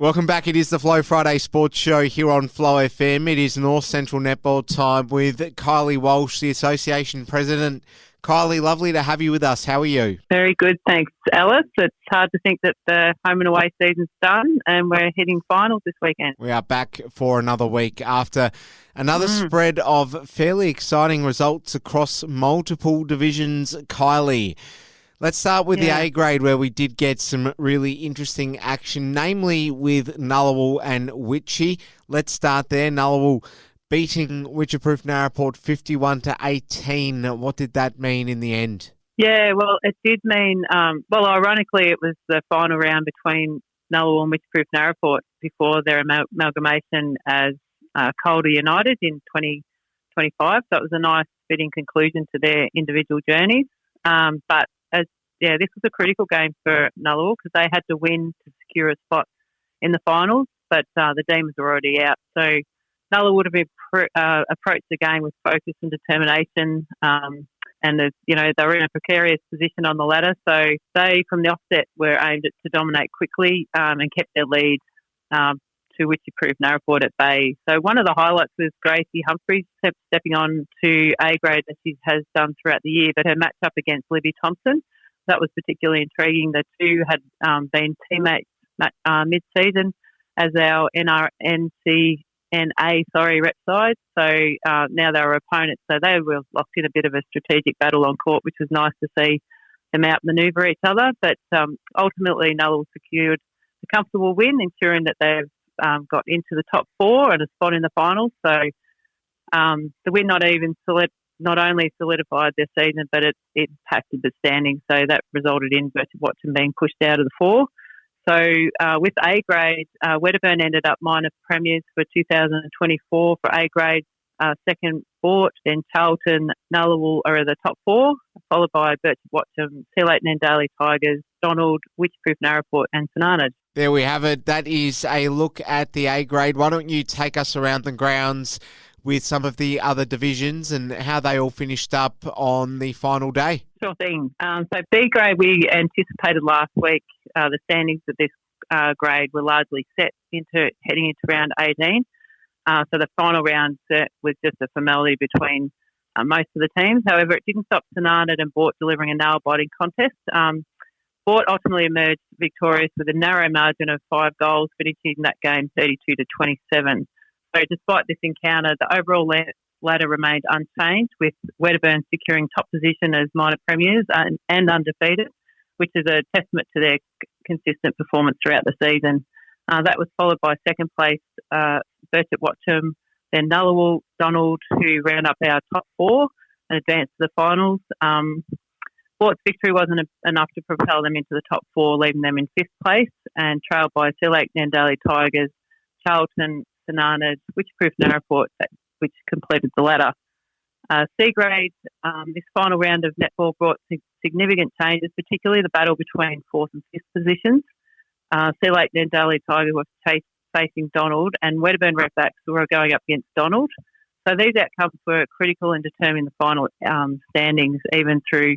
Welcome back. It is the Flow Friday Sports Show here on Flow FM. It is North Central Netball time with Kylie Walsh, the Association President. Kylie, lovely to have you with us. How are you? Very good, thanks, Alice. It's hard to think that the home and away season's done and we're hitting finals this weekend. We are back for another week after another spread of fairly exciting results across multiple divisions. Kylie, let's start with the A grade, where we did get some really interesting action, namely with Nullawill and Wycheproof. Let's start there. Nullawill beating Wycheproof Narraport 51-18. What did that mean in the end? Yeah, well, it did mean, ironically, it was the final round between Nullawill and Wycheproof Narraport before their amalgamation as Calder United in 2025. So it was a nice fitting conclusion to their individual journeys. This was a critical game for Nullawill because they had to win to secure a spot in the finals, but the Demons were already out. So Nullawill would have approached the game with focus and determination, and they were in a precarious position on the ladder. So they, from the offset, were aimed to dominate quickly and kept their lead to Wycheproof Narraport at bay. So one of the highlights was Gracie Humphries stepping on to A grade as she has done throughout the year, but her match up against Libby Thompson, that was particularly intriguing. The two had been teammates mid-season as our rep side. So now they were opponents. So they were locked in a bit of a strategic battle on court, which was nice to see them outmaneuver each other. But ultimately, Nullawill secured a comfortable win, ensuring that they've got into the top four and a spot in the finals. So the win not only solidified their season, but it impacted the standings. So that resulted in Boort being pushed out of the four. So with A grade, Wedderburn ended up minor premiers for 2024 for A grade. Second, Boort, then Charlton, Nullawill are the top four, followed by Wycheproof, Nandali Tigers, Donald, Wycheproof Narraport, and Sanarnad. There we have it. That is a look at the A grade. Why don't you take us around the grounds with some of the other divisions and how they all finished up on the final day? Sure thing. So B grade, we anticipated last week the standings of this grade were largely set heading into round 18. So the final round was just a formality between most of the teams. However, it didn't stop Sanarnad and Boort delivering a nail-biting contest. Boort ultimately emerged victorious with a narrow margin of 5 goals, finishing that game 32-27. So despite this encounter, the overall ladder remained unchanged, with Wedderburn securing top position as minor premiers and undefeated, which is a testament to their consistent performance throughout the season. That was followed by second place Wycheproof, then Nullawill, Donald, who round up our top four and advanced to the finals. Boort's victory wasn't enough to propel them into the top four, leaving them in fifth place and trailed by Nandali Tigers, Charlton, Sanarnad, Wycheproof Narraport, which completed the ladder. C grade, this final round of netball brought significant changes, particularly the battle between fourth and fifth positions. Nandali Tigers were facing Donald, and Wedderburn Redbacks were going up against Donald. So these outcomes were critical in determining the final standings, even through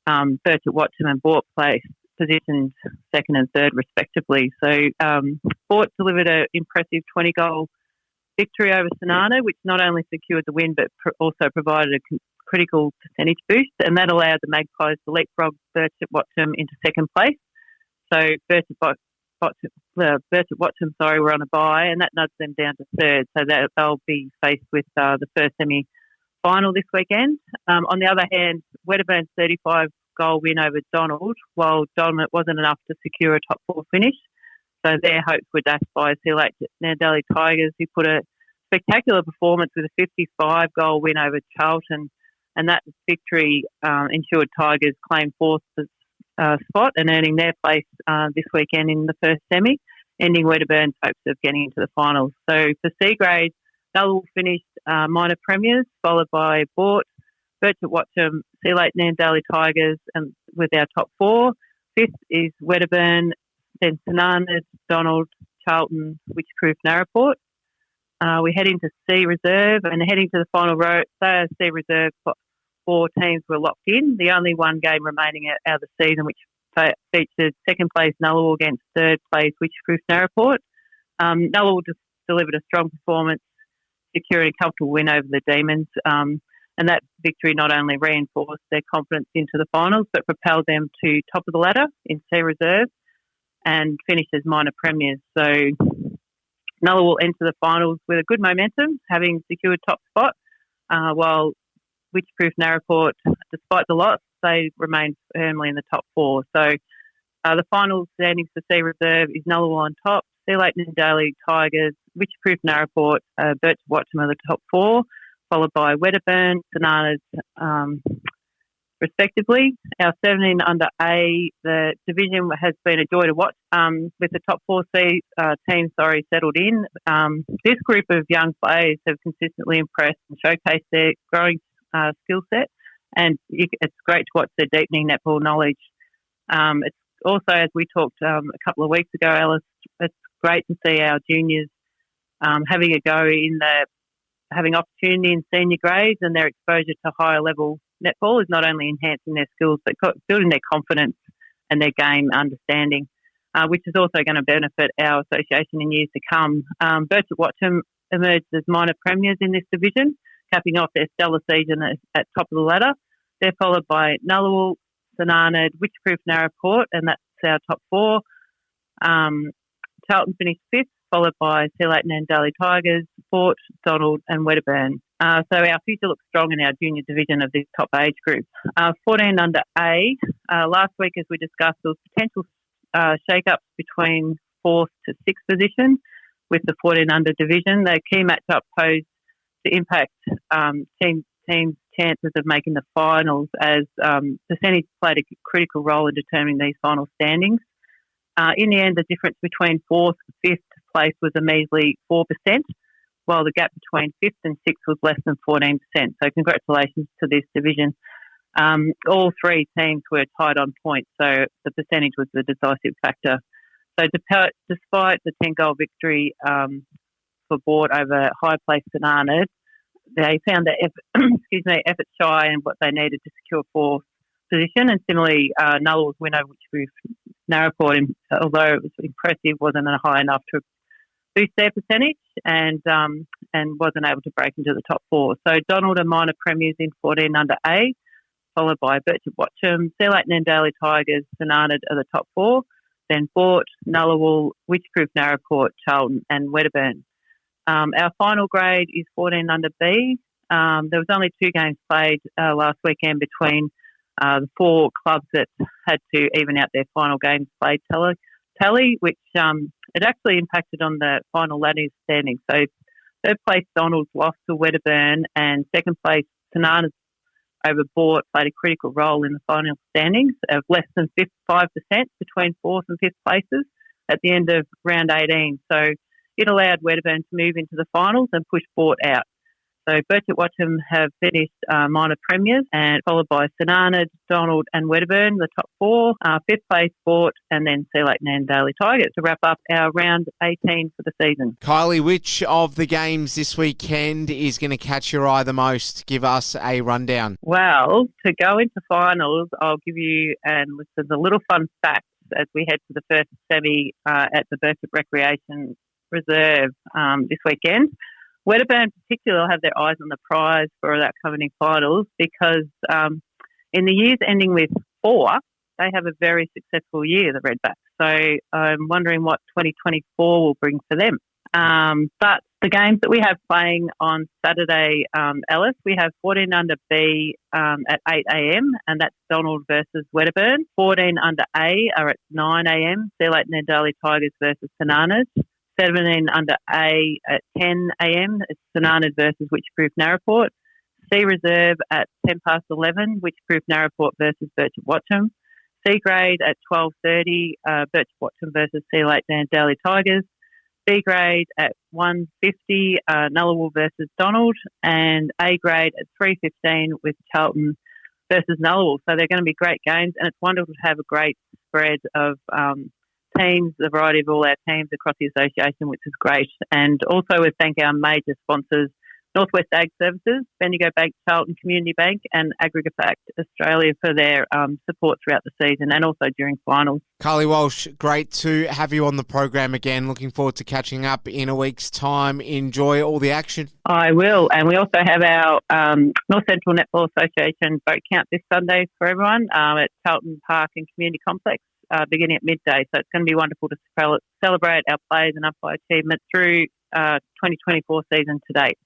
Wycheproof and Boort placed positioned second and third respectively. So Boort delivered an impressive 20-goal victory over Sanarnad, which not only secured the win but also provided a critical percentage boost, and that allowed the Magpies to leapfrog Wycheproof into second place. So Wycheproof were on a bye, and that nudged them down to third, so that they'll be faced with the first semi-final this weekend. On the other hand, Wedderburn's 35-goal win over Donald, while dominant wasn't enough to secure a top four finish. So their hopes were dashed by Nandali Tigers, who put a spectacular performance with a 55-goal win over Charlton, and that victory ensured Tigers claim fourth spot and earning their place this weekend in the first semi, ending Wedderburn's hopes of getting into the finals. So for C grade, Nullawill finished minor premiers, followed by Boort, Wycheproof, Nandali Tigers, and with our top four. Fifth is Wedderburn, then Sanarnad, Donald, Charlton, Wycheproof, Narraport. We head into C reserve and heading to the final row. So C reserve, 4 teams were locked in. The only one game remaining out of the season, which featured second place Nullawill against third place Wycheproof Narraport. Nullawill just delivered a strong performance, securing a comfortable win over the Demons. And that victory not only reinforced their confidence into the finals, but propelled them to top of the ladder in C Reserve and finished as minor premiers. So Nullawill enter the finals with a good momentum, having secured top spot, while Wycheproof Narraport, despite the loss, they remain firmly in the top four. So the final standings for C Reserve is Nullawill on top, Charlton and Daly Tigers, Wycheproof Narraport, Boort Watcham are the top four, followed by Wedderburn, Bananas, respectively. Our 17 under A, the division has been a joy to watch with the top four teams settled in. This group of young players have consistently impressed and showcased their growing skill set, and it's great to watch their deepening netball knowledge. It's also, as we talked a couple of weeks ago, Alice, it's great to see our juniors having a go having opportunity in senior grades, and their exposure to higher level netball is not only enhancing their skills but building their confidence and their game understanding, which is also going to benefit our association in years to come. Boort Watcham emerged as minor premiers in this division, capping off their stellar season at top of the ladder. They're followed by Nullawill, Sanarnard, Wycheproof Narraport, and that's our top four. Charlton finished fifth, followed by Charlton and Daly Tigers, Boort, Donald and Wedderburn. So our future looks strong in our junior division of this top age group. 14 under A, last week as we discussed, there was potential shake-ups between 4th to 6th position with the 14 under division. The key matchup posed to impact teams' chances of making the finals, as percentage played a critical role in determining these final standings. In the end, the difference between 4th and 5th place was a measly 4%, while the gap between 5th and 6th was less than 14%. So congratulations to this division. All three teams were tied on points, so the percentage was the decisive factor. So despite the 10-goal victory for Boort over high-placed Sanarnard, they found their effort shy in what they needed to secure 4th position. And similarly, Nullawill's win over Wycheproof Narraport, although it was impressive, wasn't high enough to boost their percentage and wasn't able to break into the top four. So Donald are minor premiers in 14 under A, followed by Boort Watcham, Charlton and Daly Tigers, Sanarnard are the top four, then Boort, Nullawill, Wycheproof Narraport, Charlton and Wedderburn. Our final grade is 14 under B. There was only 2 games played last weekend between the 4 clubs that had to even out their final games played tally, which it actually impacted on the final ladder standing. So third place Donald's lost to Wedderburn, and second place Sanarnard over Boort played a critical role in the final standings of less than 5% between 4th and 5th places at the end of round 18. So it allowed Wedderburn to move into the finals and push Boort out. So Boort Watcham have finished minor premiers, and followed by Sanarnard, Donald and Wedderburn, the top 4, 5th place Boort, and then Charlton and Daly Tigers to wrap up our round 18 for the season. Kylie, which of the games this weekend is going to catch your eye the most? Give us a rundown. Well, to go into finals, I'll give you listen a little fun fact as we head to the first semi at the Boort Recreation Reserve this weekend. Wedderburn in particular have their eyes on the prize for the upcoming finals because in the years ending with 4, they have a very successful year, the Redbacks. So I'm wondering what 2024 will bring for them. But the games that we have playing on Saturday, Alice, we have 14 under B at 8 a.m, and that's Donald versus Wedderburn. 14 under A are at 9 a.m, Charlton and Daly Tigers versus Sanarnard. 17 under A at 10 a.m. It's Sanarnard versus Wycheproof Narraport. C Reserve at 10 past 11, Wycheproof Narraport versus Boort Watcham. C Grade at 12:30, Boort Watcham versus Charlton and Daly Tigers. B Grade at 1:50, Nullawill versus Donald. And A Grade at 3:15 with Charlton versus Nullawill. So they're going to be great games, and it's wonderful to have a great spread of teams, the variety of all our teams across the association, which is great. And also we thank our major sponsors, Northwest Ag Services, Bendigo Bank, Charlton Community Bank, and Agrifact Australia for their support throughout the season and also during finals. Kylie Walsh, great to have you on the program again. Looking forward to catching up in a week's time. Enjoy all the action. I will. And we also have our North Central Netball Association boat count this Sunday for everyone at Charlton Park and Community Complex. Beginning at midday. So it's going to be wonderful to celebrate our players and umpire achievement through 2024 season to date.